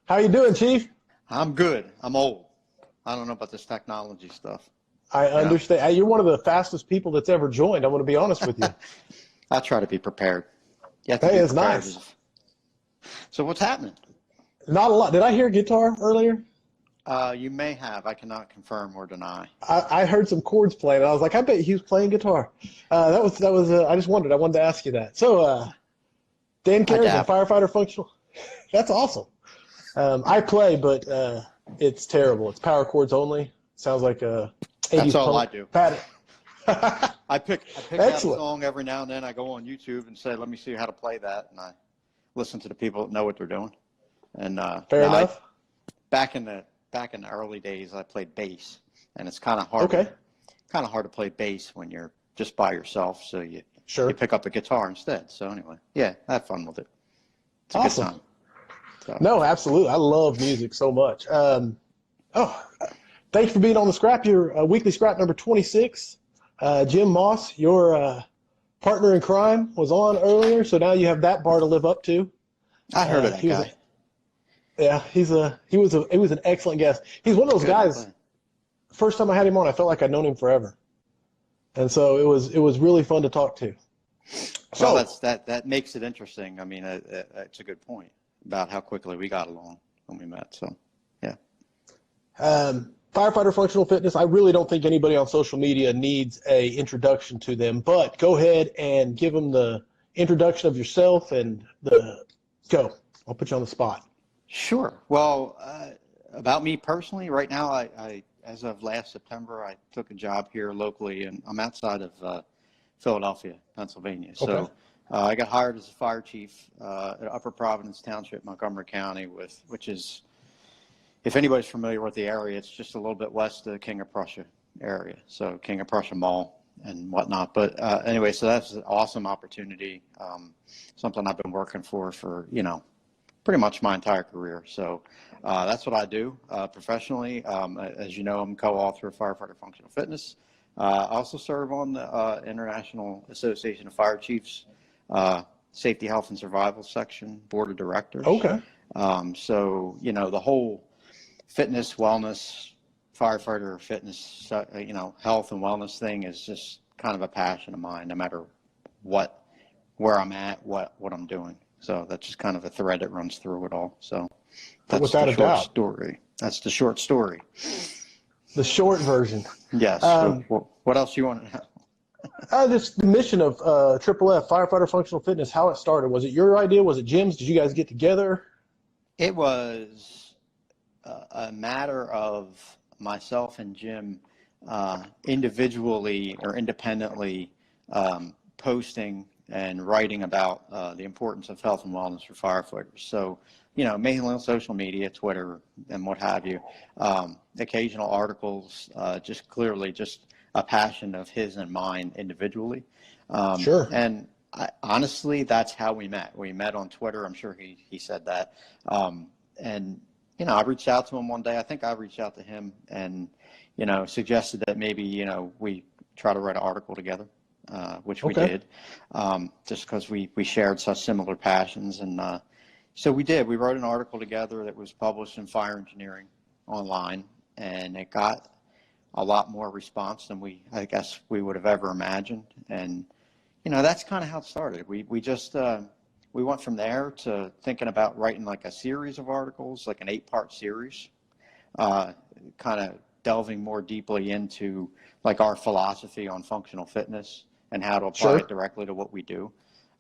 How you doing, Chief? I'm good. I'm old. I don't know about this technology stuff. I You know, understand. You're one of the fastest people that's ever joined. I'm going to be honest with you. I try to be prepared. You have to Hey, be it's prepared. nice. So what's happening? Not a lot. Did I hear guitar earlier? You may have. I cannot confirm or deny. I heard some chords playing. And I was like, I bet he was playing guitar. That was. I just wondered. I wanted to ask you that. So, Dan I Kerrigan, dabble. firefighter functional. That's awesome. I play, but it's terrible. It's power chords only. Sounds like a That's 80s all I punk do. pattern. I pick out a Excellent. song every now and then. I go on YouTube and say, let me see how to play that. And I listen to the people that know what they're doing. And Fair enough. back in the early days, I played bass. And it's kind of Okay. hard to play bass when you're just by yourself. So you Sure. pick up the guitar instead. So anyway, yeah, I have fun with it. It's a good Awesome. time. So, No, absolutely. I love music so much. Thanks for being on the scrap. Your weekly scrap number 26. Jim Moss, your partner in crime, was on earlier, so now you have that bar to live up to. I heard of that He was guy. he was an excellent guest. He's one of those Good, guys. man. First time I had him on, I felt like I'd known him forever, and so it was really fun to talk to. So Well, that makes it interesting. I mean, it's a good point about how quickly we got along when we met. So, yeah. Firefighter functional fitness, I really don't think anybody on social media needs a introduction to them, but go ahead and give them the introduction of yourself and go. I'll put you on the spot. Sure. Well, about me personally, right now, I as of last September, I took a job here locally, and I'm outside of Philadelphia, Pennsylvania. So Okay. I got hired as a fire chief at Upper Providence Township, Montgomery County, which is, if anybody's familiar with the area, it's just a little bit west of the King of Prussia area. So King of Prussia Mall and whatnot. But anyway, so that's an awesome opportunity. Something I've been working for pretty much my entire career. So that's what I do professionally. As you know, I'm co-author of Firefighter Functional Fitness. I also serve on the International Association of Fire Chiefs Safety, Health, and Survival section board of directors. Okay. So the whole fitness, wellness, firefighter fitness, health and wellness thing is just kind of a passion of mine, no matter where I'm at, what I'm doing. So that's just kind of a thread that runs through it all. So that's Without the a short doubt. story. That's the short story. The short version. Yes. What else you want to know? This the mission of Triple F, Firefighter Functional Fitness, how it started. Was it your idea? Was it Jim's? Did you guys get together? It was a matter of myself and Jim individually or independently posting and writing about the importance of health and wellness for firefighters. So, mainly on social media, Twitter and what have you, occasional articles, just clearly just a passion of his and mine individually. Sure. And honestly, that's how we met. We met on Twitter. I'm sure he said that. And I reached out to him one day. I think I reached out to him and, suggested that maybe, we try to write an article together, which we Okay. did, just because we shared such similar passions. And so we did. We wrote an article together that was published in Fire Engineering online, and it got a lot more response than I guess we would have ever imagined. And, that's kind of how it started. We just, we went from there to thinking about writing like a series of articles, like an 8-part series, kind of delving more deeply into like our philosophy on functional fitness and how to apply Sure. it directly to what we do.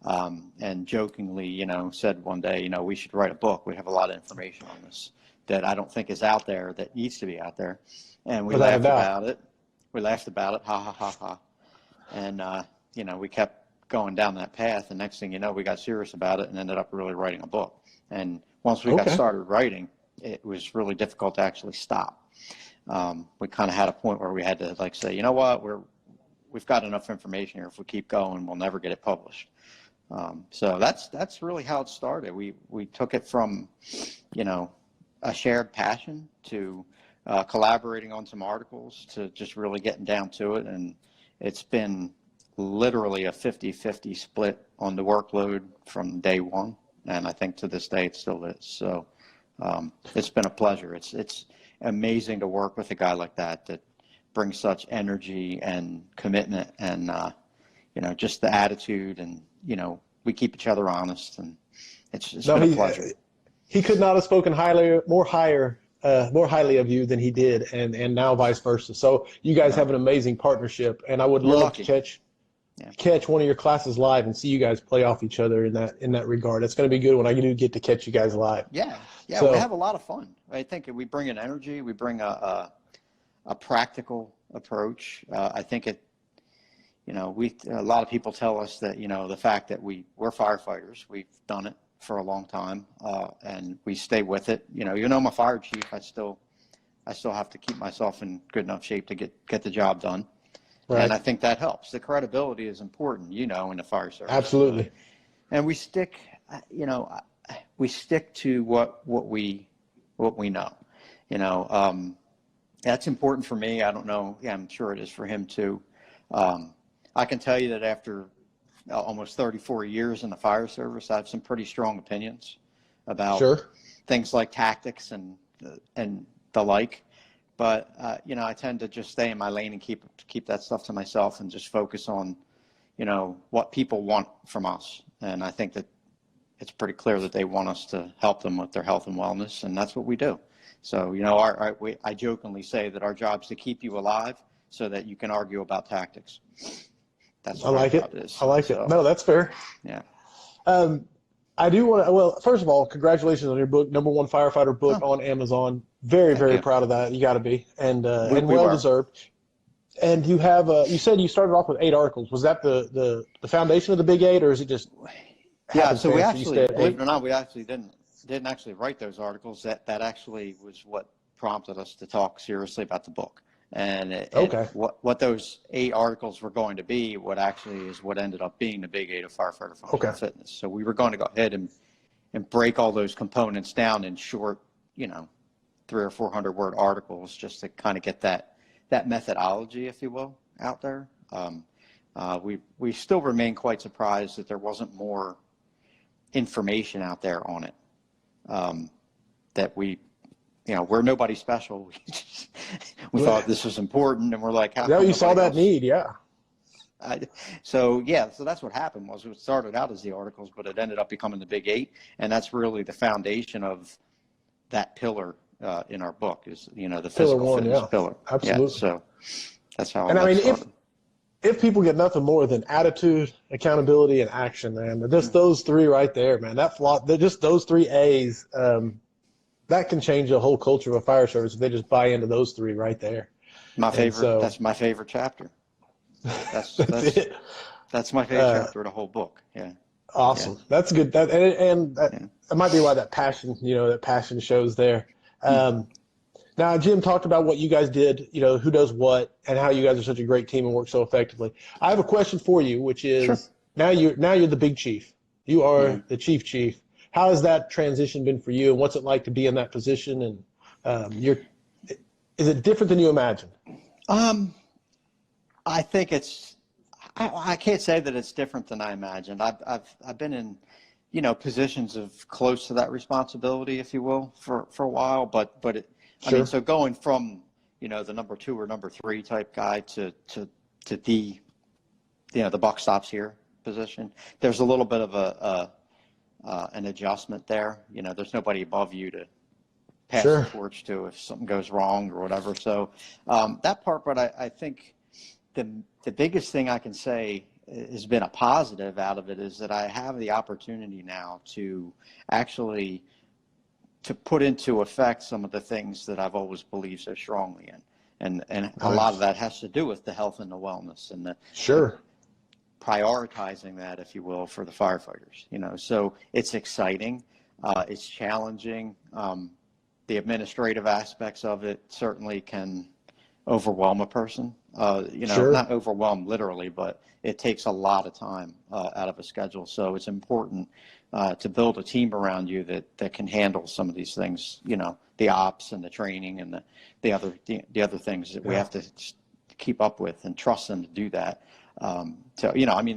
And jokingly, said one day, we should write a book. We have a lot of information on this that I don't think is out there that needs to be out there. And we Without a laughed doubt. about it. We laughed about it. Ha, ha, ha, ha. And, we kept going down that path. And next thing you know, we got serious about it and ended up really writing a book. And once we got Okay. started writing, it was really difficult to actually stop. We kind of had a point where we had to say, you know what, we've got enough information here. If we keep going, we'll never get it published. So that's really how it started. We took it from, a shared passion to collaborating on some articles to just really getting down to it. And it's been literally a 50-50 split on the workload from day one. And I think to this day it still is. So it's been a pleasure. It's amazing to work with a guy like that brings such energy and commitment and, just the attitude, and, we keep each other honest, and it's been a pleasure. He could not have spoken more highly of you than he did, and now vice versa. So you guys have an amazing partnership, and I would love to catch one of your classes live and see you guys play off each other in that regard. It's going to be good when I do get to catch you guys live. Yeah, so, we have a lot of fun. I think we bring an energy, we bring a practical approach. I think a lot of people tell us that, the fact that we're firefighters, we've done it for a long time, and we stay with it. Even though I'm a fire chief, I still have to keep myself in good enough shape to get the job done. Right. And I think that helps. The credibility is important, in the fire service. Absolutely. And we stick, to what we know. That's important for me. I don't know. Yeah, I'm sure it is for him too. I can tell you that after almost 34 years in the fire service, I have some pretty strong opinions about things like tactics and the like. But I tend to just stay in my lane and keep that stuff to myself and just focus on, what people want from us. And I think that it's pretty clear that they want us to help them with their health and wellness, and that's what we do. So, I jokingly say that our job is to keep you alive so that you can argue about tactics. That's what our job is. I like it. No, that's fair. Yeah. I do want to, well, first of all, congratulations on your book, #1 firefighter book on Amazon. Very, very proud of that. You got to be, and well deserved. And you have, you said you started off with 8 articles. Was that the foundation of the Big 8, or is it just? Yeah. So we actually, believe it or not, we actually didn't actually write those articles. That actually was what prompted us to talk seriously about the book. And what those 8 articles were going to be, what ended up being the Big 8 of firefighter functional fitness. So we were going to go ahead and break all those components down in short, 300 or 400 word articles, just to kind of get that methodology, if you will, out there. We still remain quite surprised that there wasn't more information out there on it. That we're nobody special. We thought this was important, and we're like, how you saw that need, So that's what happened. Was it started out as the articles, but it ended up becoming the Big 8, and that's really the foundation of that pillar in our book. Is the physical fitness pillar. Absolutely. Yeah, so that's how. And I mean, if people get nothing more than attitude, accountability, and action, man, just those 3 right there, man. Just those 3 A's. That can change the whole culture of a fire service if they just buy into those 3 right there. My favorite. That's my favorite chapter. That's my favorite chapter of the whole book. Yeah. Awesome. Yeah. That's good. That might be why that passion shows there. Now, Jim talked about what you guys did, who does what, and how you guys are such a great team and work so effectively. I have a question for you, which is now you're the big chief. You are the chief. How has that transition been for you, and what's it like to be in that position? And is it different than you imagined? I think I can't say that it's different than I imagined. I've been in, positions of close to that responsibility, if you will, for a while. But I mean, so going from, the number 2 or number 3 type guy to the buck stops here position, there's a little bit of an adjustment there. There's nobody above you to pass the torch to if something goes wrong or whatever. So that part, but I think the biggest thing I can say has been a positive out of it is that I have the opportunity now to actually to put into effect some of the things that I've always believed so strongly in. And a lot of that has to do with the health and the wellness and the prioritizing that, if you will, for the firefighters. So it's exciting, it's challenging. The administrative aspects of it certainly can overwhelm a person. Not overwhelm literally, but it takes a lot of time out of a schedule. So it's important to build a team around you that can handle some of these things. The ops and the training and the other things that we have to keep up with, and trust them to do that. So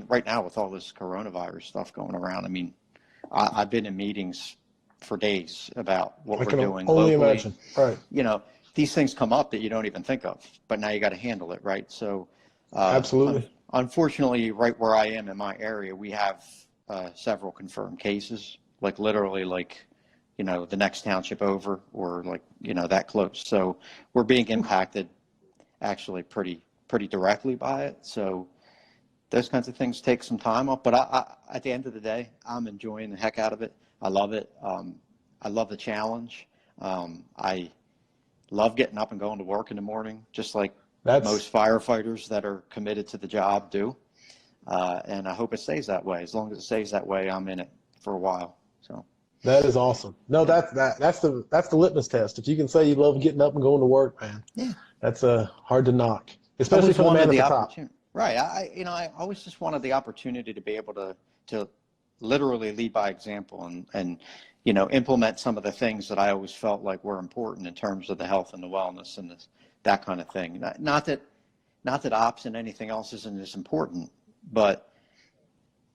right now with all this coronavirus stuff going around, I've been in meetings for days about what we're doing only locally. Imagine. Right. These things come up that you don't even think of, but now you got to handle it, right? So, Absolutely. Unfortunately, right where I am in my area, we have several confirmed cases, like literally the next township over, or that close. So we're being impacted actually pretty directly by it. So those kinds of things take some time off, but at the end of the day, I'm enjoying the heck out of it. I love it. I love the challenge. I love getting up and going to work in the morning, just like most firefighters that are committed to the job do. And I hope it stays that way. As long as it stays that way, I'm in it for a while. So that is awesome. No, that's the litmus test. If you can say you love getting up and going to work, man, that's hard to knock, especially for the man at the top. Right. I always just wanted the opportunity to be able to literally lead by example and implement some of the things that I always felt like were important in terms of the health and the wellness and that kind of thing. Not that ops and anything else isn't as important, but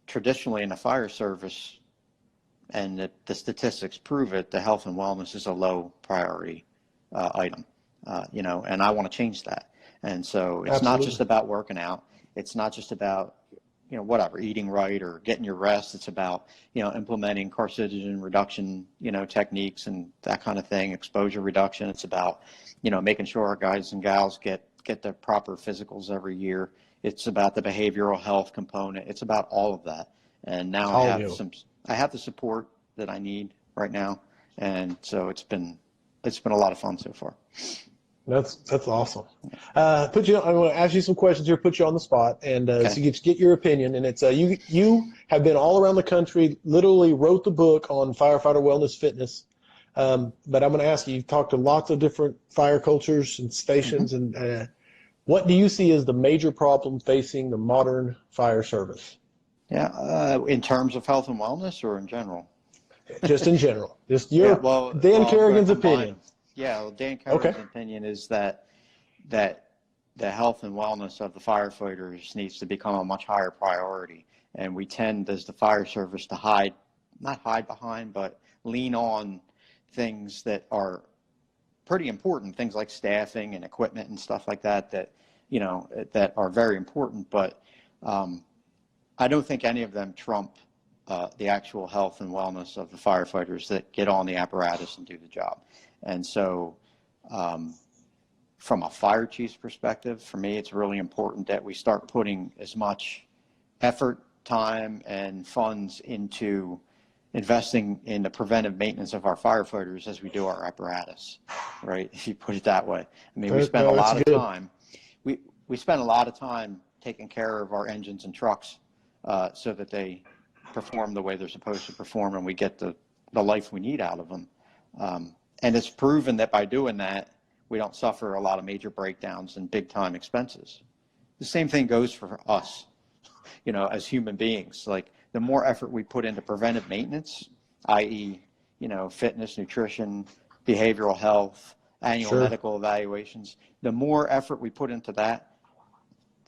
traditionally in the fire service, and the statistics prove it, the health and wellness is a low priority item, and I want to change that. And so it's not just about working out. It's not just about, eating right or getting your rest. It's about, implementing carcinogen reduction, techniques and that kind of thing, exposure reduction. It's about, making sure our guys and gals get the proper physicals every year. It's about the behavioral health component. It's about all of that. And now I have the support that I need right now. And so it's been a lot of fun so far. That's awesome. I'm going to ask you some questions here, put you on the spot, and so you get your opinion. And it's you have been all around the country, literally wrote the book on firefighter wellness fitness. But I'm going to ask you, you've talked to lots of different fire cultures and stations, and what do you see as the major problem facing the modern fire service? Yeah, in terms of health and wellness, or in general? Just in general. Just Dan Kerrigan's opinion. Yeah, well, Dan Kerrigan's opinion is that the health and wellness of the firefighters needs to become a much higher priority. And we tend, as the fire service, to not hide behind, but lean on things that are pretty important, things like staffing and equipment and stuff like that that are very important. But I don't think any of them trump the actual health and wellness of the firefighters that get on the apparatus and do the job. And so from a fire chief's perspective, for me, it's really important that we start putting as much effort, time, and funds into investing in the preventive maintenance of our firefighters as we do our apparatus, right? If you put it that way. I mean, we spend a lot of time. We spend a lot of time taking care of our engines and trucks so that they perform the way they're supposed to perform, and we get the life we need out of them. And it's proven that by doing that, we don't suffer a lot of major breakdowns and big time expenses. The same thing goes for us, as human beings. Like, the more effort we put into preventive maintenance, i.e., fitness, nutrition, behavioral health, annual medical evaluations, the more effort we put into that,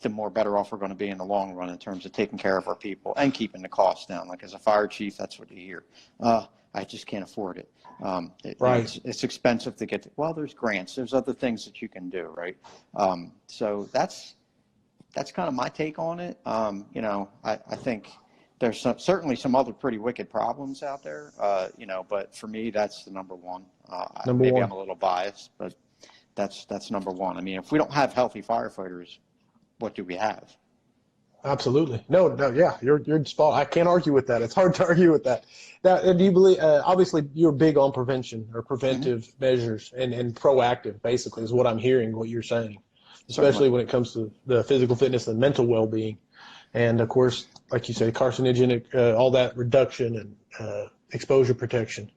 the more better off we're going to be in the long run in terms of taking care of our people and keeping the costs down. Like, as a fire chief, that's what you hear. I just can't afford it. It's expensive to get. Well, there's grants. There's other things that you can do, right? So that's kind of my take on it. I think there's certainly some other pretty wicked problems out there, but for me, that's the number one. Maybe I'm a little biased, but that's number one. I mean, if we don't have healthy firefighters, what do we have? Absolutely. No, yeah, you're spot. I can't argue with that. It's hard to argue with that. Now, do you believe? Obviously, you're big on prevention or preventive measures and proactive. Basically, is what I'm hearing. What you're saying, especially when it comes to the physical fitness and mental well-being, and of course, like you say, carcinogenic, all that reduction and exposure protection.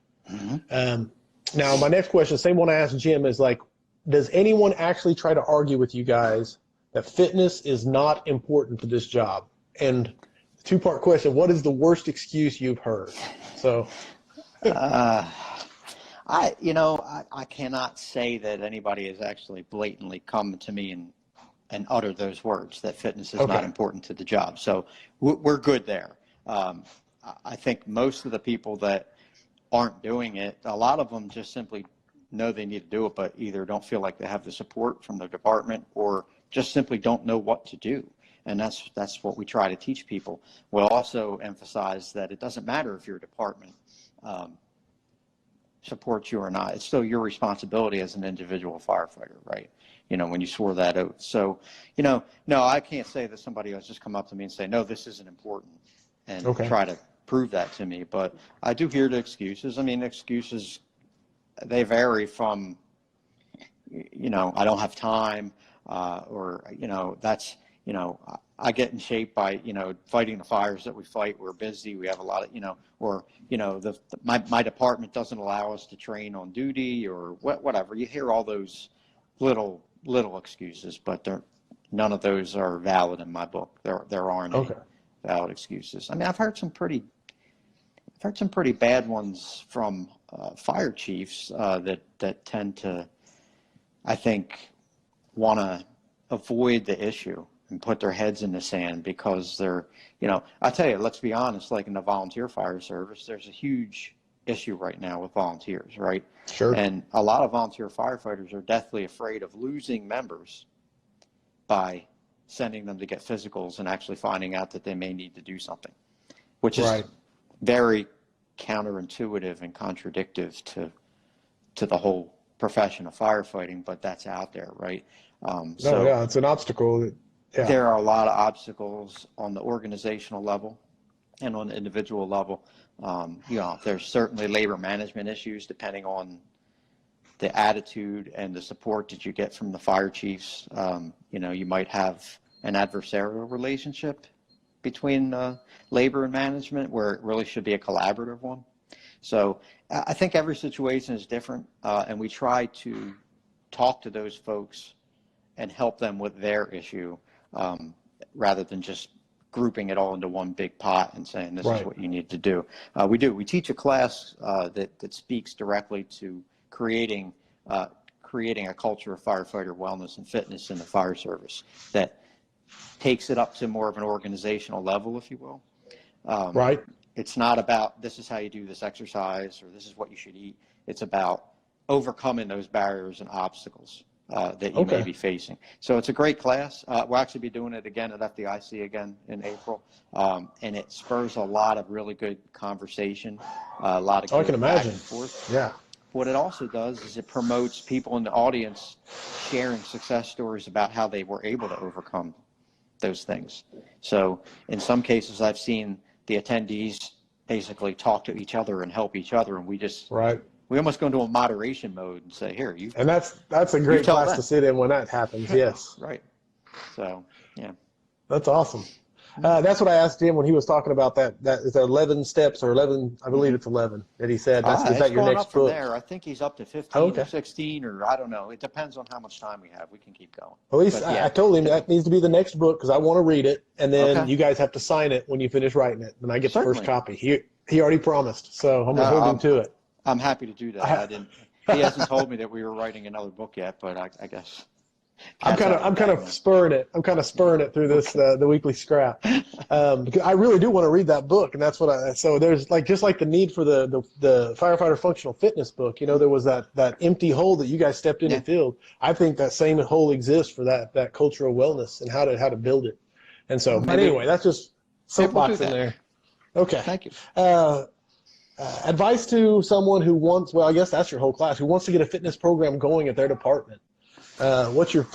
Now, my next question, same one I asked Jim, is like, does anyone actually try to argue with you guys that fitness is not important to this job? And two-part question, what is the worst excuse you've heard? So I cannot say that anybody has actually blatantly come to me and uttered those words, that fitness is not important to the job. So we're good there. I think most of the people that aren't doing it. A lot of them just simply know they need to do it, but either don't feel like they have the support from the department or just simply don't know what to do. And that's what we try to teach people. We'll also emphasize that it doesn't matter if your department supports you or not. It's still your responsibility as an individual firefighter, right? You know, when you swore that oath. So, you know, no, I can't say that somebody else just come up to me and say, no, this isn't important, and try to prove that to me. But I do hear the excuses. I mean, excuses, they vary from, you know, I don't have time, or, you know, that's, you know, I get in shape by, you know, fighting the fires that we fight. We're busy. We have a lot of, you know, or, you know, my department doesn't allow us to train on duty, or whatever. You hear all those little excuses, but none of those are valid in my book. There aren't any valid excuses. I mean, I've heard some pretty bad ones from fire chiefs that tend to, I think, want to avoid the issue and put their heads in the sand because they're, you know, I tell you, let's be honest, like in the volunteer fire service, there's a huge issue right now with volunteers, right? Sure. And a lot of volunteer firefighters are deathly afraid of losing members by sending them to get physicals and actually finding out that they may need to do something, which is very counterintuitive and contradictive to the whole profession of firefighting, but that's out there, right? So yeah, it's an obstacle. There are a lot of obstacles on the organizational level and on the individual level. You know, there's certainly labor management issues depending on the attitude and the support that you get from the fire chiefs. You know, you might have an adversarial relationship between labor and management where it really should be a collaborative one. So I think every situation is different, and we try to talk to those folks and help them with their issue, rather than just grouping it all into one big pot and saying this is what you need to do. We teach a class that speaks directly to creating a culture of firefighter wellness and fitness in the fire service that takes it up to more of an organizational level, if you will. It's not about this is how you do this exercise or this is what you should eat. It's about overcoming those barriers and obstacles that you may be facing. So it's a great class. We'll actually be doing it again at FDIC again in April, and it spurs a lot of really good conversation, a lot of good I can imagine. back and forth. Yeah. What it also does is it promotes people in the audience sharing success stories about how they were able to overcome those things. So in some cases, I've seen the attendees basically talk to each other and help each other, and we just we almost go into a moderation mode and say, here, you. And that's a great class to sit in when that happens. Yes. Right. So, yeah. That's awesome. That's what I asked him when he was talking about that. That is 11 steps or 11, I believe it's 11 that he said. Is that your next book? There. I think he's up to 15 or 16 or I don't know. It depends on how much time we have. We can keep going. At least I told him that needs to be the next book because I want to read it. And then you guys have to sign it when you finish writing it. And I get the first copy. He already promised. So I'm going to hold him to it. I'm happy to do that. He hasn't told me that we were writing another book yet, but I guess. I'm kind of spurring it. I'm kind of spurring it through this the weekly scrap because I really do want to read that book, and that's what so there's just like the need for the firefighter functional fitness book. You know, there was that empty hole that you guys stepped in and filled. I think that same hole exists for that cultural wellness and how to build it. And so, but anyway, that's just soapbox in there. Okay. Thank you. Advice to someone who wants, well, I guess that's your whole class, who wants to get a fitness program going at their department. What's your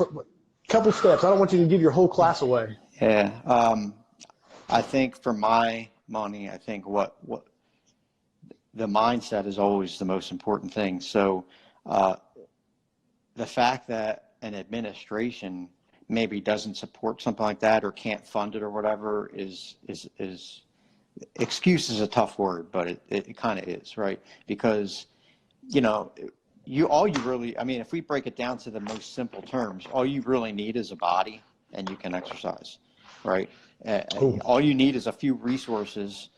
couple steps? I don't want you to give your whole class away. Yeah. I think for my money, I think what the mindset is always the most important thing. So the fact that an administration maybe doesn't support something like that or can't fund it or whatever is excuse is a tough word, but it kind of is, right? Because, you know, if we break it down to the most simple terms, all you really need is a body and you can exercise, right? All you need is a few resources,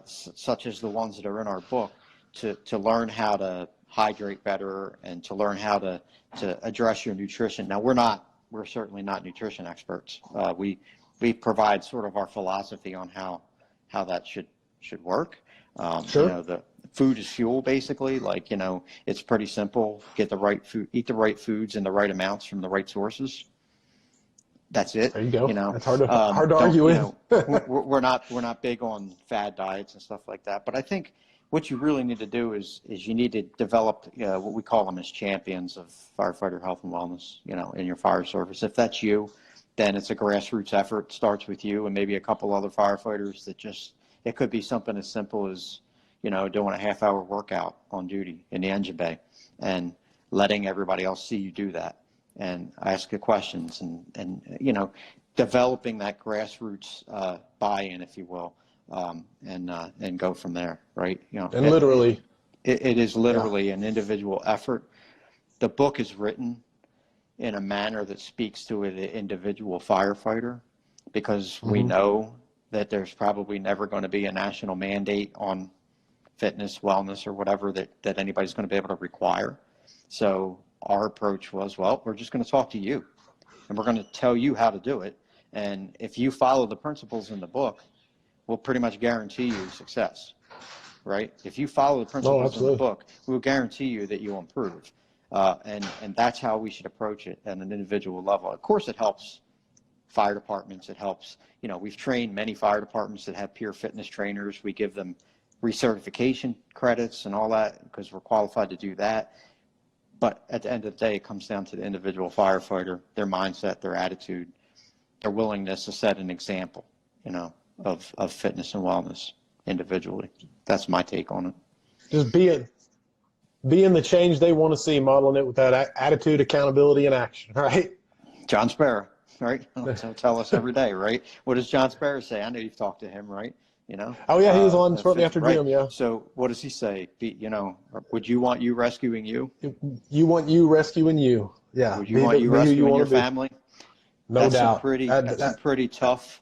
such as the ones that are in our book, to learn how to hydrate better and to learn how to address your nutrition. Now, we're certainly not nutrition experts. We provide sort of our philosophy on how that should work. You know, food is fuel, basically. Like, it's pretty simple. Get the right food, eat the right foods in the right amounts from the right sources. That's it. There you go. That's hard to Don't, argue with. we're not big on fad diets and stuff like that. But I think what you really need to do is you need to develop what we call them as champions of firefighter health and wellness, in your fire service. If that's you, then it's a grassroots effort. It starts with you and maybe a couple other firefighters it could be something as simple as, doing a half-hour workout on duty in the engine bay and letting everybody else see you do that and ask the questions and developing that grassroots buy-in, if you will, and go from there, right? And literally. It is literally an individual effort. The book is written in a manner that speaks to the individual firefighter, because we know that there's probably never going to be a national mandate on fitness, wellness, or whatever that anybody's going to be able to require. So our approach was, well, we're just going to talk to you and we're going to tell you how to do it. And if you follow the principles in the book, we'll pretty much guarantee you success, right? If you follow the principles in the book, we'll guarantee you that you'll improve. And that's how we should approach it at an individual level. Of course, it helps fire departments. It helps, we've trained many fire departments that have peer fitness trainers. We give them recertification credits and all that because we're qualified to do that. But at the end of the day, it comes down to the individual firefighter, their mindset, their attitude, their willingness to set an example, of fitness and wellness individually. That's my take on it. Just being the change they want to see, modeling it with that attitude, accountability, and action, right? John Sparrow, right? So tell us every day, right? What does John Sparrow say? I know you've talked to him, right? Oh yeah, he was on shortly after Jim. Yeah. So what does he say? Would you want you rescuing you? You want you rescuing you. Yeah. Would you want you rescuing your family? No doubt. That's some pretty tough.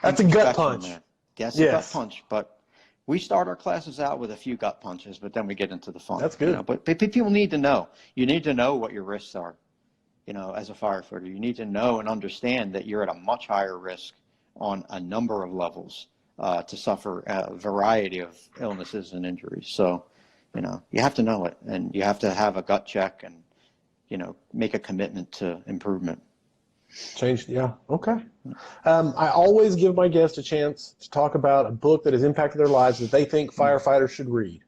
That's a gut punch. That's a gut punch. But we start our classes out with a few gut punches, but then we get into the fun. That's good. But people need to know. You need to know what your risks are. As a firefighter, you need to know and understand that you're at a much higher risk on a number of levels to suffer a variety of illnesses and injuries. So, you have to know it, and you have to have a gut check and, make a commitment to improvement. Change. Yeah. Okay. I always give my guests a chance to talk about a book that has impacted their lives that they think firefighters should read.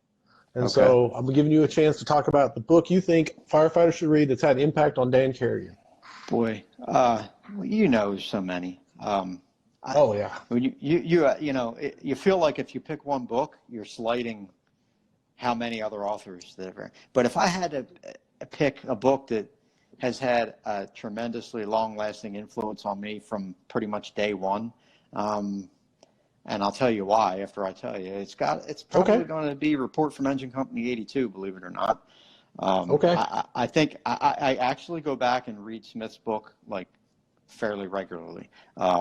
And so I'm giving you a chance to talk about the book you think firefighters should read that's had an impact on Dan Kerrigan. Boy, so many. Oh yeah. When you feel like if you pick one book, you're slighting how many other authors that have. But if I had to pick a book that has had a tremendously long-lasting influence on me from pretty much day one, and I'll tell you why after I tell you. It's probably going to be Report from Engine Company 82, believe it or not. I think I actually go back and read Smith's book like fairly regularly.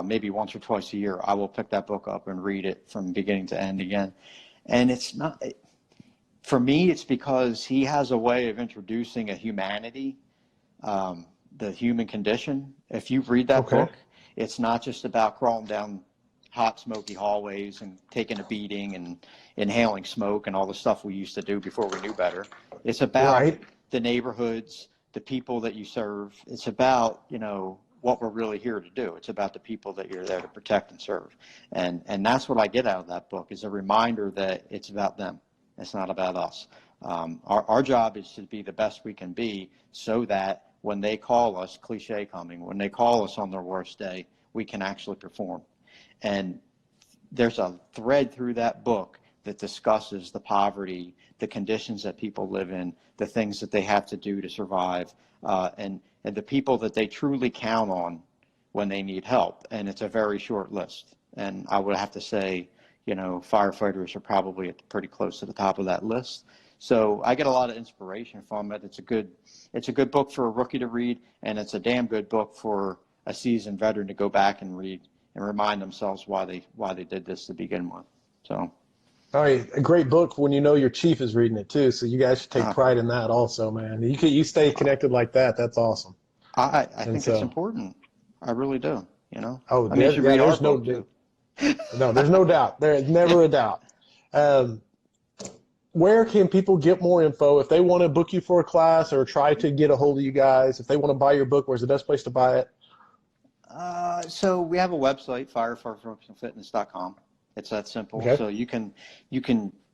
Maybe once or twice a year, I will pick that book up and read it from beginning to end again. And it's not, for me, it's because he has a way of introducing a humanity, the human condition. If you read that book, it's not just about crawling down hot, smoky hallways and taking a beating and inhaling smoke and all the stuff we used to do before we knew better. It's about the neighborhoods, the people that you serve. It's about, what we're really here to do. It's about the people that you're there to protect and serve. And that's what I get out of that book, is a reminder that it's about them. It's not about us. Our job is to be the best we can be so that when they call us, cliche coming, when they call us on their worst day, we can actually perform. And there's a thread through that book that discusses the poverty, the conditions that people live in, the things that they have to do to survive, and the people that they truly count on when they need help. And it's a very short list. And I would have to say, firefighters are probably pretty close to the top of that list. So I get a lot of inspiration from it. It's a good book for a rookie to read, and it's a damn good book for a seasoned veteran to go back and read and remind themselves why they did this to begin with. So. All right, a great book when your chief is reading it too. So you guys should take pride in that also, man. You stay connected like that. That's awesome. I think it's important. I really do. Oh, there's no doubt. There's no doubt. There is never a doubt. where can people get more info if they want to book you for a class or try to get a hold of you guys? If they want to buy your book, where's the best place to buy it? So we have a website, firefighterfunctionalfitness.com. It's that simple. Okay. So you can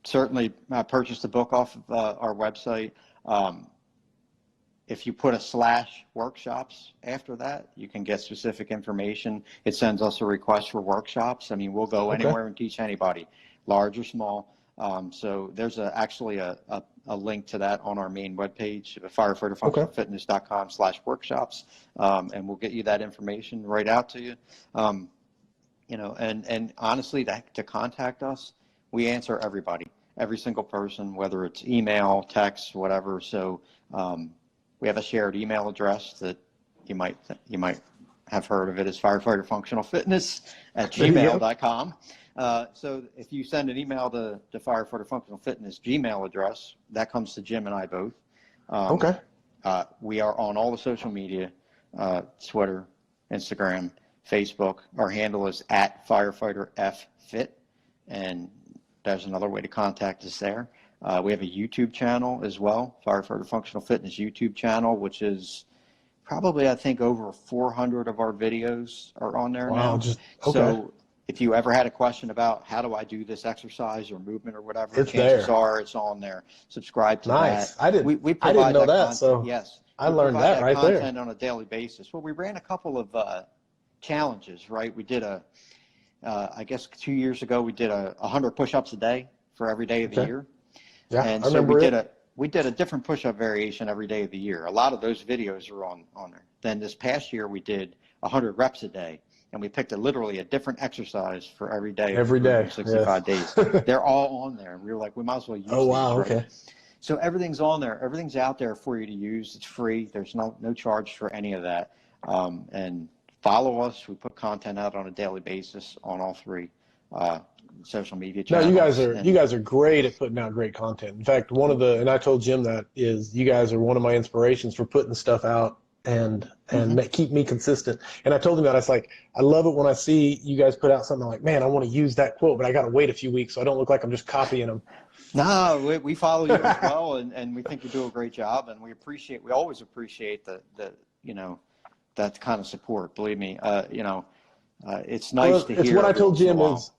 certainly purchase the book off of our website. If you put a /workshops after that, you can get specific information. It sends us a request for workshops. I mean, we'll go anywhere and teach anybody, large or small. So there's actually a link to that on our main webpage, firefighterfunctionalfitness.com/workshops, and we'll get you that information right out to you. And honestly, to contact us, we answer everybody, every single person, whether it's email, text, whatever. So we have a shared email address that you might have heard of it as firefighterfunctionalfitness@gmail.com. So if you send an email to Firefighter Functional Fitness Gmail address, that comes to Jim and I both. We are on all the social media, Twitter, Instagram, Facebook. Our handle is @FirefighterFFit, and there's another way to contact us there. We have a YouTube channel as well, Firefighter Functional Fitness YouTube channel, which is probably, I think, over 400 of our videos are on there now. So if you ever had a question about how do I do this exercise or movement or whatever, chances are it's on there. Subscribe to that. I didn't know that. Content. So yes, I learned that right there. Content on a daily basis. Well, we ran a couple of challenges, right? We did I guess 2 years ago, we did 100 push-ups a day for every day of the year. Yeah, and I so remember we did a different push-up variation every day of the year. A lot of those videos are on there. Then this past year, we did 100 reps a day, and we picked literally a different exercise for every day. Every day. 65 days. They're all on there. And we were like, we might as well use these. Oh, wow, right? okay. So everything's on there. Everything's out there for you to use. It's free. There's no charge for any of that. And follow us. We put content out on a daily basis on all three social media channels. No, you guys are great at putting out great content. In fact, and I told Jim that, is you guys are one of my inspirations for putting stuff out and keep me consistent. And I told him that. I was like, I love it when I see you guys put out something like, man, I want to use that quote, but I got to wait a few weeks so I don't look like I'm just copying them. No, we follow you as well, and we think you do a great job, and we always appreciate that kind of support. Believe me, it's nice to hear. It's what I told Jim is,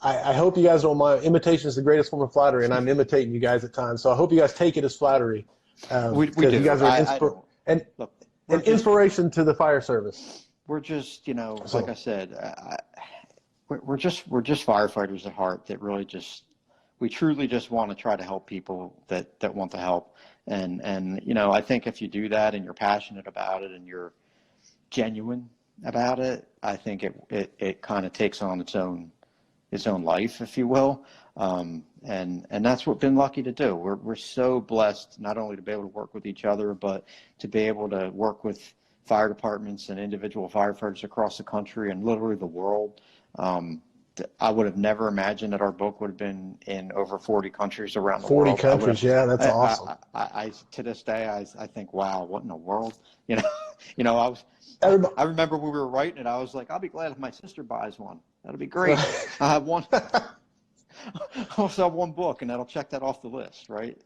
I hope you guys don't mind. Imitation is the greatest form of flattery, and I'm imitating you guys at times. So I hope you guys take it as flattery. We do. You guys are an inspiration to the fire service. We're just, like I said, we're just firefighters at heart that really we truly just want to try to help people that want to help. And I think if you do that and you're passionate about it and you're genuine about it, I think it kind of takes on its own life, if you will. And that's what we've been lucky to do. We're so blessed not only to be able to work with each other, but to be able to work with fire departments and individual firefighters across the country and literally the world. I would have never imagined that our book would have been in over 40 countries around the world. 40 countries, yeah, that's awesome. I to this day, I think, wow, what in the world? I remember when we were writing it, I was like, I'll be glad if my sister buys one. That'll be great. I have one. I also have one book, and that'll check that off the list, right?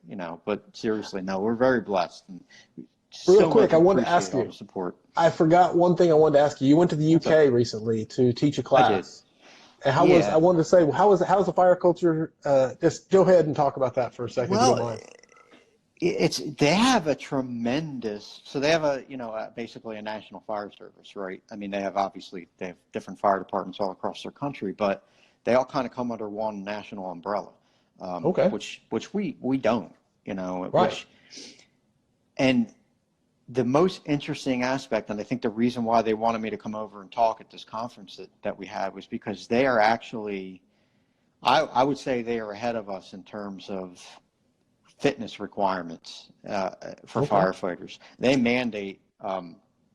But seriously, no, we're very blessed. And real quick, I wanted to ask you. Support. I forgot one thing I wanted to ask you. You went to the UK recently to teach a class. I did. And I wanted to say, how's the fire culture? Just go ahead and talk about that for a second, if you don't mind. They have a tremendous, so they have basically a national fire service, right? I mean, they have different fire departments all across their country, but they all kind of come under one national umbrella. Which we don't, Right. And the most interesting aspect, and I think the reason why they wanted me to come over and talk at this conference that we had, was because they are actually, I would say they are ahead of us in terms of fitness requirements for firefighters. They mandate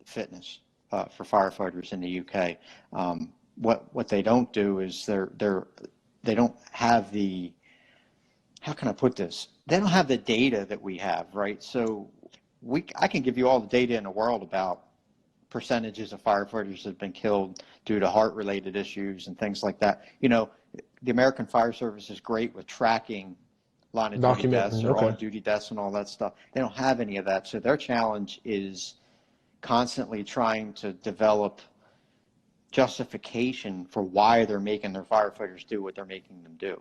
fitness for firefighters in the UK. What they don't do is they don't have the, how can I put this? They don't have the data that we have, right? So I can give you all the data in the world about percentages of firefighters that have been killed due to heart-related issues and things like that. The American Fire Service is great with tracking line of duty deaths Documenting, or okay. on-duty deaths and all that stuff. They don't have any of that. So their challenge is constantly trying to develop justification for why they're making their firefighters do what they're making them do.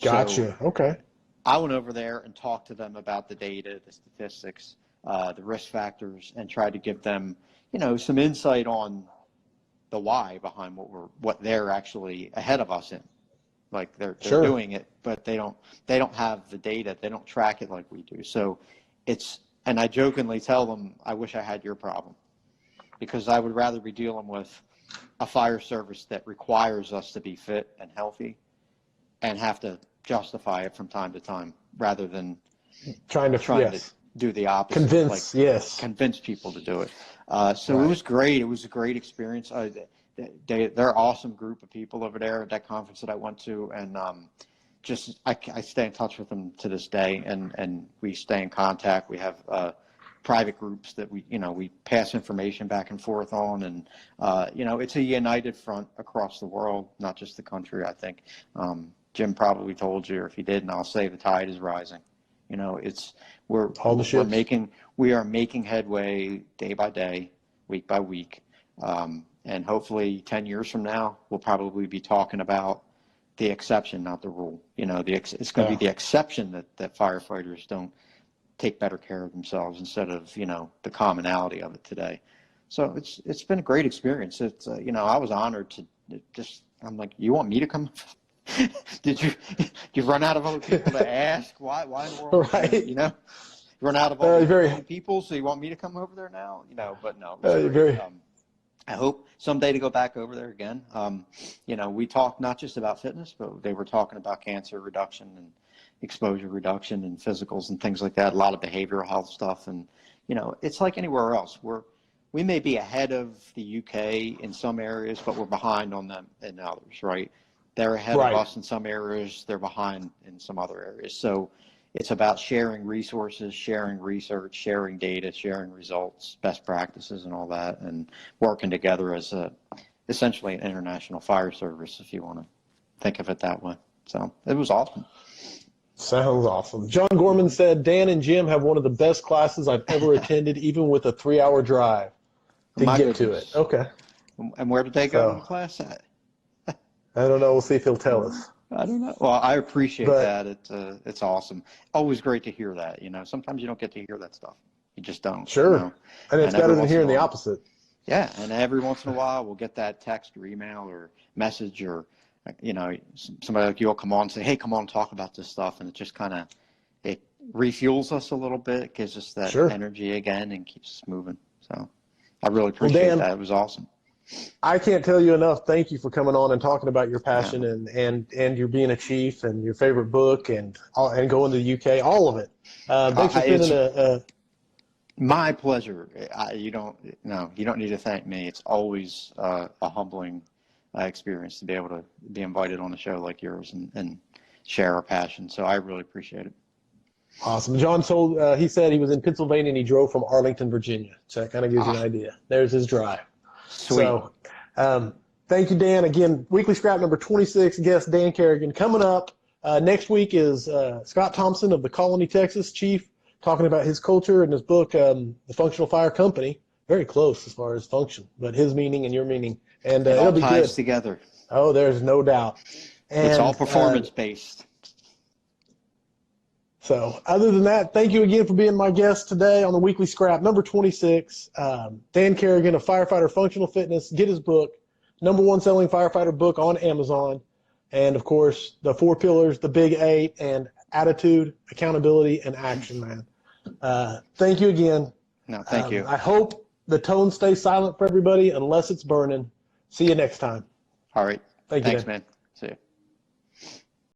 Gotcha. So okay. I went over there and talked to them about the data, the statistics, the risk factors, and tried to give them, some insight on the why behind what they're actually ahead of us in. Like they're Sure. doing it, but they don't have the data. They don't track it like we do. So and I jokingly tell them, I wish I had your problem, because I would rather be dealing with a fire service that requires us to be fit and healthy and have to justify it from time to time, rather than trying to do the opposite. Convince people to do it. So It was great. It was a great experience. They're an awesome group of people over there at that conference that I went to, and I stay in touch with them to this day, and we stay in contact. We have private groups that we pass information back and forth on, and it's a united front across the world, not just the country. I think Jim probably told you, or if he didn't, I'll say the tide is rising. We are making headway day by day, week by week, and hopefully 10 years from now, we'll probably be talking about the exception, not the rule. It's going to be the exception that firefighters don't take better care of themselves instead of the commonality of it today. So it's been a great experience. It's I was honored to I'm like, you want me to come? Did you run out of other people to ask why in the world? Right. Run out of other people, so you want me to come over there now? But no. I hope someday to go back over there again. We talked not just about fitness, but they were talking about cancer reduction and exposure reduction and physicals and things like that. A lot of behavioral health stuff, and it's like anywhere else. We may be ahead of the UK in some areas, but we're behind on them in others, right? They're ahead of us in some areas, they're behind in some other areas. So it's about sharing resources, sharing research, sharing data, sharing results, best practices, and all that, and working together as essentially an international fire service, if you want to think of it that way. So it was awesome. Sounds awesome. John Gorman said, Dan and Jim have one of the best classes I've ever attended, even with a 3-hour drive to get to it. Okay. And where did they go to class at? I don't know. We'll see if he'll tell us. I don't know. Well, I appreciate that. It's awesome. Always great to hear that. Sometimes you don't get to hear that stuff. You just don't. Sure. And it's better than hearing the opposite. Yeah. And every once in a while, we'll get that text or email or message, or, somebody like you will come on and say, hey, come on, talk about this stuff. And it just it refuels us a little bit. It gives us that energy again and keeps us moving. So I really appreciate that. It was awesome. I can't tell you enough. Thank you for coming on and talking about your passion and your being a chief and your favorite book and going to the UK, all of it. Thanks for spending my pleasure. You don't need to thank me. It's always a humbling experience to be able to be invited on a show like yours and share our passion. So I really appreciate it. Awesome. John he said he was in Pennsylvania and he drove from Arlington, Virginia. So that kind of gives you an idea. There's his drive. Sweet. So, thank you, Dan. Again, Weekly Scrap number 26, guest Dan Kerrigan. Coming up next week is Scott Thompson of the Colony, Texas, chief, talking about his culture and his book, The Functional Fire Company. Very close as far as function, but his meaning and your meaning. And it all it'll be ties good. Together. Oh, there's no doubt. And, it's all performance-based. So other than that, thank you again for being my guest today on the Weekly Scrap, number 26. Dan Kerrigan of Firefighter Functional Fitness. Get his book, #1 selling firefighter book on Amazon. And, of course, the 4 pillars, the big 8, and attitude, accountability, and action, man. Thank you again. No, thank you. I hope the tone stays silent for everybody unless it's burning. See you next time. All right. Thanks, man. See you.